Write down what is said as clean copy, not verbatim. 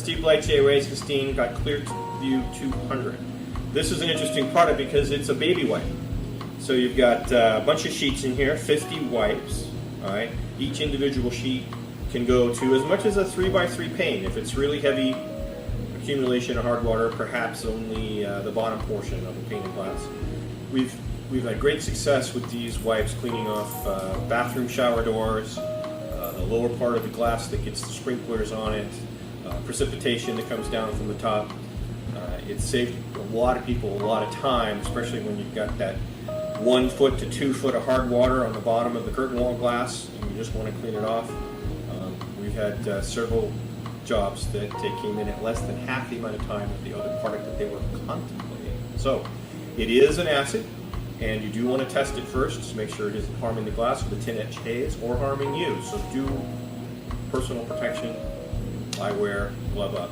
Steve Blight, J.Racenstein, got Clearview 200. This is an interesting product because it's a baby wipe. So you've got a bunch of sheets in here, 50 wipes. All right. Each individual sheet can go to as much as a 3x3 pane. If it's really heavy accumulation of hard water, perhaps only the bottom portion of the pane of glass. We've had great success with these wipes cleaning off bathroom shower doors, the lower part of the glass that gets the sprinklers on it, precipitation that comes down from the top. It saved a lot of people a lot of time, especially when you've got that 1 foot to 2 foot of hard water on the bottom of the curtain wall glass and you just want to clean it off. We've had several jobs that came in at less than half the amount of time of the other product that they were contemplating. So it is an acid, and you do want to test it first to make sure it isn't harming the glass with a 10-inch haze or harming you. So do personal protection, eyewear, glove up.